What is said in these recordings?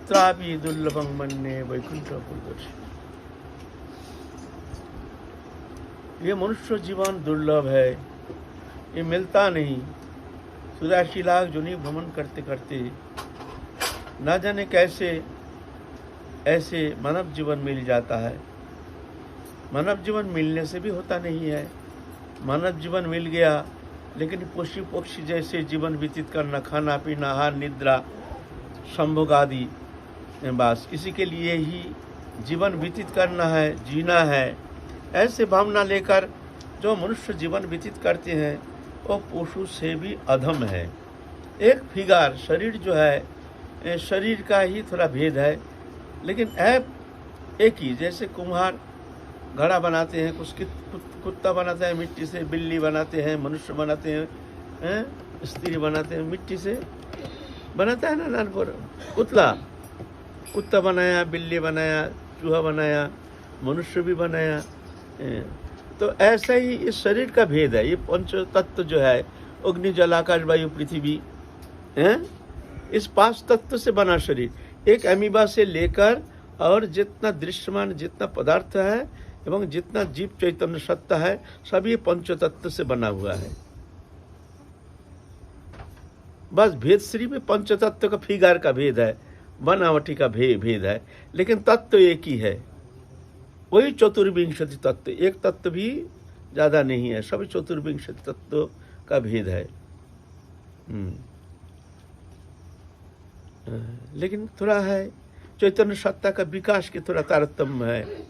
तत्रापि दुर्लभं मन्ये वैकुंठपुरदर्शी। ये मनुष्य जीवन दुर्लभ है, ये मिलता नहीं। 84 लाख जोनि भ्रमण करते करते ना जाने कैसे ऐसे मानव जीवन मिल जाता है। मानव जीवन मिलने से भी होता नहीं है। मानव जीवन मिल गया लेकिन पशु पक्षी जैसे जीवन व्यतीत करना, खाना पीना, आहार निद्रा, संभोग आदि, बस इसी के लिए ही जीवन व्यतीत करना है, जीना है, ऐसे भावना लेकर जो मनुष्य जीवन व्यतीत करते हैं वो पशु से भी अधम है। एक फिगार शरीर जो है, शरीर का ही थोड़ा भेद है, लेकिन ऐप एक ही। जैसे कुम्हार घड़ा बनाते हैं, कुछ कुत्ता बनाता है मिट्टी से, बिल्ली बनाते हैं, मनुष्य बनाते हैं, स्त्री बनाते हैं, मिट्टी से बनाता है ना। नानपुर पुतला, कुत्ता बनाया, बिल्ली बनाया, चूहा बनाया, मनुष्य भी बनाया। तो ऐसा ही इस शरीर का भेद है। ये पंच तत्व जो है, अग्नि जल आकाश वायु पृथ्वी, इस 5 तत्व से बना शरीर। एक अमीबा से लेकर और जितना दृश्यमान जितना पदार्थ है एवं जितना जीव चैतन्य सत्ता है, सभी पंच तत्व से बना हुआ है। बस भेद सिर्फ पंच तत्व का फिगार का भेद है, बनावटी का भेद है, लेकिन तत्व एक ही है। वही चतुर्विंशति तत्व, एक तत्व भी ज्यादा नहीं है, सभी चतुर्विंशति तत्व का भेद है। लेकिन थोड़ा है चैतन्य सत्ता का विकास की थोड़ा तारतम्य है।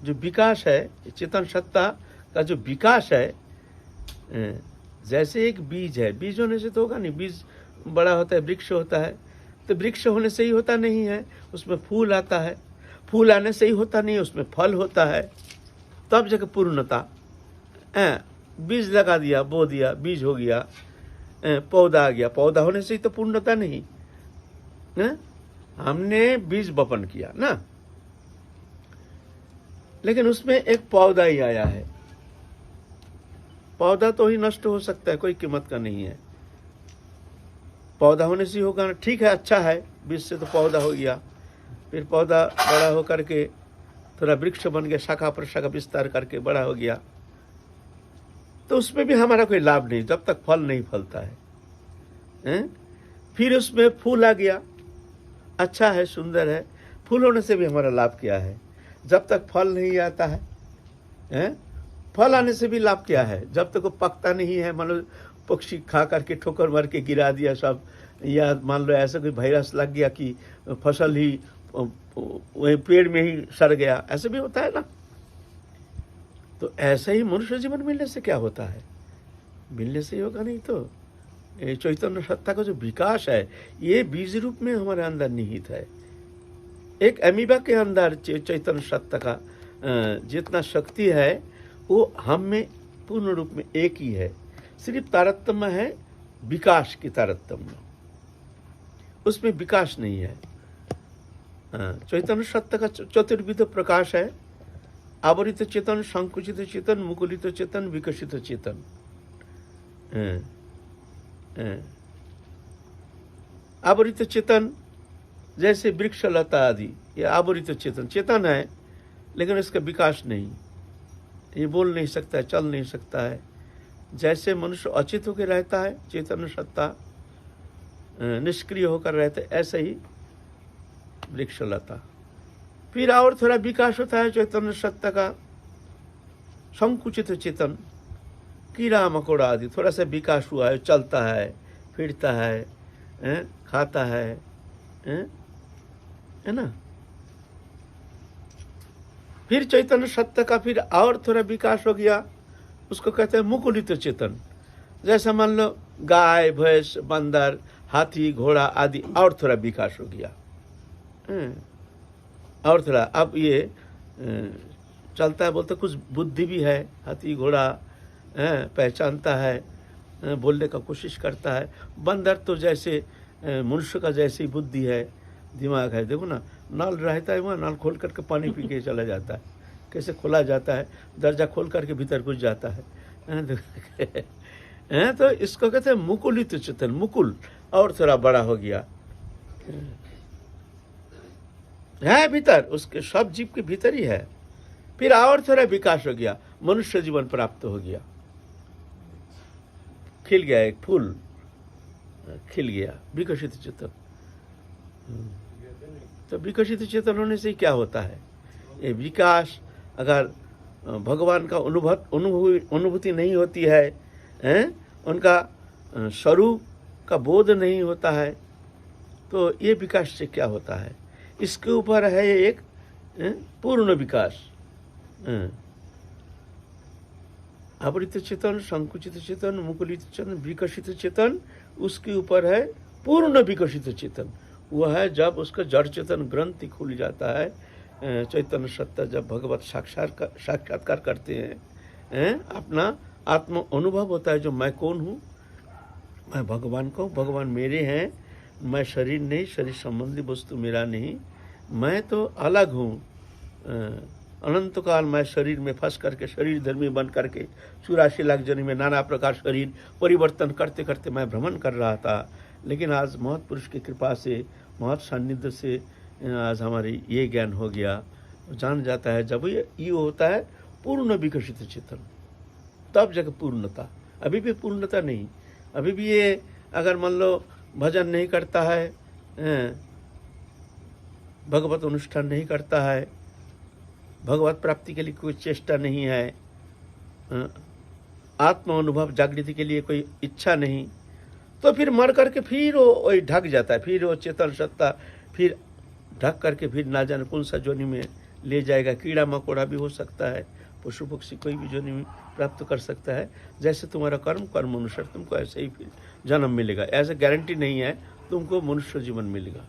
जो विकास है, चेतन सत्ता का जो विकास है, जैसे एक बीज है, बीज होने से तो होगा नहीं। बीज बड़ा होता है, वृक्ष होता है, तो वृक्ष होने से ही होता नहीं है, उसमें फूल आता है। फूल आने से ही होता नहीं, उसमें फल होता है, तब जाकर पूर्णता। बीज लगा दिया, बो दिया, बीज हो गया, पौधा आ गया। पौधा होने से ही तो पूर्णता नहीं, हमने बीज बपन किया ना, लेकिन उसमें एक पौधा ही आया है। पौधा तो ही नष्ट हो सकता है, कोई कीमत का नहीं है। पौधा होने से ही होगा ना, ठीक है, अच्छा है, बीज से तो पौधा हो गया। फिर पौधा बड़ा होकर के थोड़ा वृक्ष बन गया, शाखा पर शाखा विस्तार करके बड़ा हो गया, तो उसमें भी हमारा कोई लाभ नहीं जब तक फल नहीं फलता है। फिर उसमें फूल आ गया, अच्छा है, सुंदर है, फूल होने से भी हमारा लाभ क्या है जब तक फल नहीं आता है। फल आने से भी लाभ क्या है जब तक वो पकता नहीं है। मान लो पक्षी खा करके ठोकर मार के गिरा दिया सब, या मान लो ऐसा कोई वायरस लग गया कि फसल ही वही पेड़ में ही सड़ गया, ऐसे भी होता है ना। तो ऐसा ही मनुष्य जीवन मिलने से क्या होता है, मिलने से ही होगा नहीं। तो चैतन्य सत्ता का जो विकास है, ये बीज रूप में हमारे अंदर निहित है। एक अमीबा के अंदर चैतन्य सत्ता का जितना शक्ति है वो हम में पूर्ण रूप में एक ही है। सिर्फ तारतम्य है विकास की तारतम्य, उसमें विकास नहीं है। चैतन्य सत्ता का चतुर्विध प्रकाश है। आवरित चेतन, संकुचित चेतन, मुकुलित चेतन, विकसित चेतन। आवरित चेतन जैसे वृक्ष लता आदि, ये आवरित चेतन, चेतन है लेकिन इसका विकास नहीं, ये बोल नहीं सकता है, चल नहीं सकता है। जैसे मनुष्य अचेत होकर रहता है, चेतन सत्ता निष्क्रिय होकर रहते, ऐसे ही वृक्ष लता। फिर और थोड़ा विकास होता है चैतन्य सत्ता का, संकुचित चेतन, कीड़ा मकोड़ा आदि, थोड़ा सा विकास हुआ है, चलता है, फिरता है, खाता है ना। फिर चैतन्य सत्ता का फिर और थोड़ा विकास हो गया, उसको कहते हैं मुकुलित चेतन। जैसा मान लो गाय, भैंस, बंदर, हाथी, घोड़ा आदि, और थोड़ा विकास हो गया, और थोड़ा अब ये चलता है, बोलते कुछ बुद्धि भी है, हाथी घोड़ा पहचानता है, बोलने का कोशिश करता है। बंदर तो जैसे मनुष्य का जैसी बुद्धि है, दिमाग है। देखो ना, नल रहता है वहाँ, नल खोल करके पानी पी के चला जाता है, कैसे खोला जाता है, दरजा खोल करके भीतर घुस जाता है। तो इसको कहते हैं मुकुलित चेतन, मुकुल और थोड़ा बड़ा हो गया। है भीतर, उसके सब जीव के भीतर ही है। फिर और थोड़ा विकास हो गया, मनुष्य जीवन प्राप्त हो गया, खिल गया, एक फूल खिल गया, विकसित चेतन। तो विकसित चेतन होने से क्या होता है? ये विकास अगर भगवान का अनुभूति नहीं होती है, उनका स्वरूप का बोध नहीं होता है, तो ये विकास से क्या होता है? इसके ऊपर है एक पूर्ण विकास। आवृत चेतन, संकुचित चेतन, मुकुलित चेतन, विकसित चेतन, उसके ऊपर है पूर्ण विकसित चेतन। वह है जब उसका जड़ चेतन ग्रंथि खुल जाता है, चैतन्य सत्ता जब भगवत साक्षात्कार करते हैं, अपना आत्म अनुभव होता है, जो मैं कौन हूँ, मैं भगवान को, भगवान मेरे हैं, मैं शरीर नहीं, शरीर संबंधी वस्तु मेरा नहीं, मैं तो अलग हूँ। अनंत काल मैं शरीर में फंस करके, शरीर धर्मी बन करके 84 लाख जन्म में नाना प्रकार शरीर परिवर्तन करते करते मैं भ्रमण कर रहा था। लेकिन आज महत पुरुष की कृपा से, महत सान्निध्य से आज हमारी ये ज्ञान हो गया, जान जाता है जब ये होता है पूर्ण विकसित चेतन, तब जगह पूर्णता। अभी भी पूर्णता नहीं, अभी भी ये अगर मान लो भजन नहीं करता है, भगवत अनुष्ठान नहीं करता है, भगवत प्राप्ति के लिए कोई चेष्टा नहीं है, आत्म अनुभव जागृति के लिए कोई इच्छा नहीं, तो फिर मर करके फिर वो ढक जाता है, फिर वो चेतन सत्ता फिर ढक करके फिर ना जाने कौन सा जोनि में ले जाएगा। कीड़ा मकोड़ा भी हो सकता है, पशु पक्षी कोई भी जोनि में प्राप्त कर सकता है। जैसे तुम्हारा कर्म अनुसार तुमको ऐसे ही फिर जन्म मिलेगा, ऐसे गारंटी नहीं है तुमको मनुष्य जीवन मिलेगा।